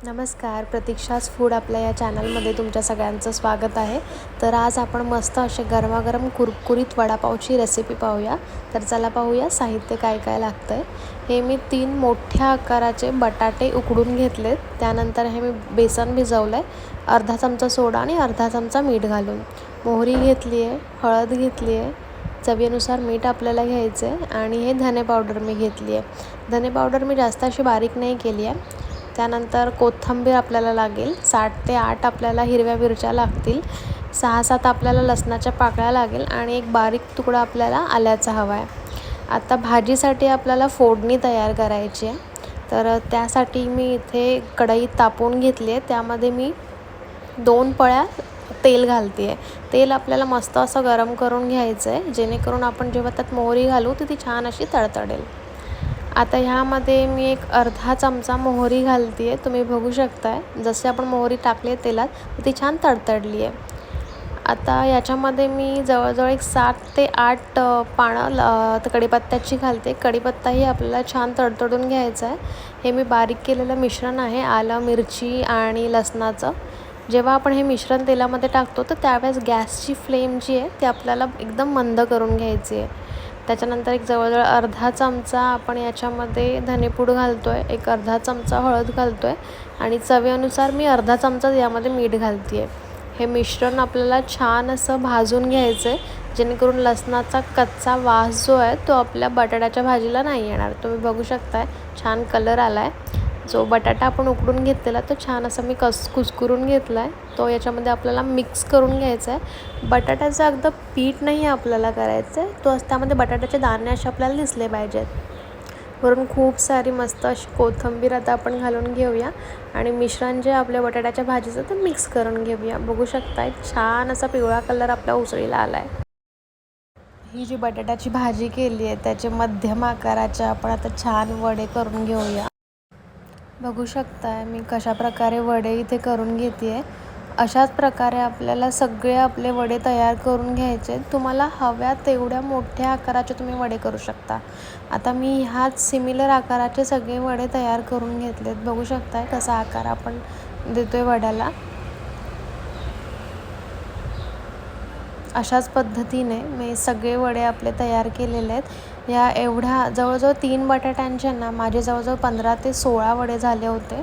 नमस्कार, प्रतीक्षाज फूड आपल्या या चॅनलमध्ये तुमच्या सगळ्यांचं स्वागत आहे. तर आज आपण मस्त असे गरमागरम कुरकुरीत वडापावची रेसिपी पाहूया. तर चला पाहूया साहित्य काय काय लागतं आहे. हे मी 3 मोठ्या आकाराचे बटाटे उकडून घेतलेत. त्यानंतर हे मी बेसन भिजवलं आहे, अर्धा चमचा सोडा आणि अर्धा चमचा मीठ घालून. मोहरी घेतली आहे, हळद घेतली आहे, चवीनुसार मीठ आपल्याला घ्यायचं आहे आणि हे धने पावडर मी घेतली आहे. धने पावडर मी जास्त अशी बारीक नाही केली आहे. त्यानंतर कोथिंबीर आपल्याला लागेल, 7 ते 8 आपल्याला हिरव्या मिरच्या लागतील, 6-7 आपल्याला लसणाच्या पाकळ्या लागेल आणि एक बारीक तुकडा आपल्याला आल्याचा हवा आहे. आता भाजीसाठी आपल्याला फोडणी तयार करायची आहे. तर त्यासाठी मी इथे कढई तापवून घेतली आहे. त्यामध्ये मी 2 पळ्या तेल घालते आहे. तेल आपल्याला मस्त असं गरम करून घ्यायचं आहे, जेणेकरून आपण जेव्हा त्यात मोहरी घालू तर ती छान अशी तडतडेल. आता ह्यामध्ये मी एक अर्धा चमचा मोहरी घालते आहे. तुम्ही बघू शकताय, जसे आपण मोहरी टाकली आहे तेलात तर ती छान तडतडली आहे. आता याच्यामध्ये मी जवळजवळ एक 7 ते 8 पानं कढीपत्त्याची घालते. कढीपत्ताही आपल्याला छान तडतडून घ्यायचा आहे. हे मी बारीक केलेलं मिश्रण आहे आलं, मिरची आणि लसणाचं. जेव्हा आपण हे मिश्रण तेलामध्ये टाकतो तर त्यावेळेस गॅसची फ्लेम जी आहे ती आपल्याला एकदम मंद करून घ्यायची आहे. त्याच्यानंतर एक जवळजवळ अर्धा चमचा आपण याच्यामध्ये धनेपूड घालतो आहे, एक अर्धा चमचा हळद घालतो आहे आणि चवीनुसार मी अर्धा चमचा यामध्ये मीठ घालते आहे. हे मिश्रण आपल्याला छान असं भाजून घ्यायचं आहे, जेणेकरून लसणाचा कच्चा वास जो आहे तो आपल्या बटाट्याच्या भाजीला नाही येणार. तुम्ही बघू शकताय छान कलर आला आहे. जो बटाटा आपण उकडून घेतलेला तो छान असा मी कुस्करून घेतला आहे, तो याच्यामध्ये आपल्याला मिक्स करून घ्यायचा आहे. बटाट्याचं अगदी पीठ नाही आपल्याला करायचं आहे, तो त्यामध्ये बटाट्याचे दाणे असे आपल्याला दिसले पाहिजेत. वरून खूप सारी मस्त अशी कोथिंबीर आता आपण घालून घेऊया आणि मिश्रण जे आपल्या बटाट्याच्या भाजीचं ते मिक्स करून घेऊया. बघू शकताय छान असा पिवळा कलर आपल्या उसळीला आला आहे. ही जी बटाट्याची भाजी केली आहे त्याचे मध्यम आकाराचे आपण आता छान वडे करून घेऊया. बघू शकताय मी कशा प्रकारे वडे इथे करून घेते आहे. अशाच प्रकारे आपल्याला सगळे आपले वडे तयार करून घ्यायचे. तुम्हाला हव्या तेवढ्या मोठ्या आकाराचे तुम्ही वडे करू शकता. आता मी ह्याच सिमिलर आकाराचे सगळे वडे तयार करून घेतलेत. बघू शकताय कसा आकार आपण देतोय वड्याला. अशाच पद्धतीने मी सगळे वडे आपले तयार केलेले आहेत. या एवढ्या जवळजवळ 3 बटाट्यांचे ना माझे जवळजवळ 15 ते 16 वडे झाले होते.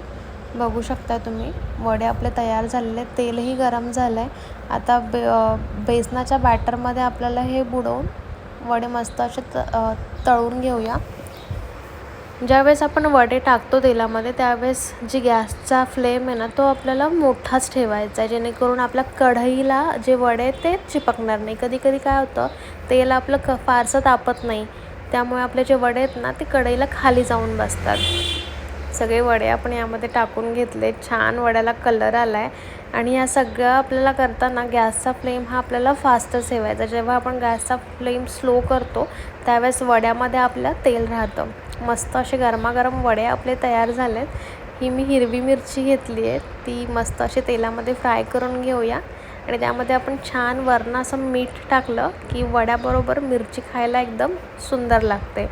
बघू शकता तुम्ही वडे आपले तयार झालेले आहेत. तेलही गरम झालं आहे. आता बेसनाच्या बॅटरमध्ये आपल्याला हे बुडवून वडे मस्त असे तळून घेऊया. ज्यावेळेस आपण वडे टाकतो तेलामध्ये त्यावेळेस जी गॅसचा फ्लेम आहे ना तो आपल्याला मोठाच ठेवायचा आहे, जेणेकरून आपल्या कढईला जे वडे ते चिपकणार नाही. कधी कधी काय होतं, तेल आपलं फारसं तापत नाही, त्यामुळे आपले जे वडे आहेत ना ते कढईला खाली जाऊन बसतात. सगळे वडे आपण यामध्ये टाकून घेतले. छान वड्याला कलर आला आहे आणि या सगळं आपल्याला करताना गॅसचा फ्लेम हा आपल्याला फास्टच ठेवायचा. जेव्हा आपण गॅसचा फ्लेम स्लो करतो त्यावेळेस वड्यामध्ये आपलं तेल राहतं. मस्त असे गरमागरम वडे आपले तयार झालेत. ही मी हिरवी मिरची घेतली आहे, ती मस्त अशी तेलामध्ये फ्राय करून घेऊया आणि त्यामध्ये आपण छान वरनं असं मीठ टाकलं की वड्याबरोबर मिरची खायला एकदम सुंदर लागते.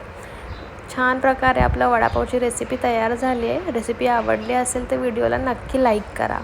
छान प्रकारे आपल्या वडापावची रेसिपी तयार झाली आहे. रेसिपी आवडली असेल तर व्हिडिओला नक्की लाईक करा.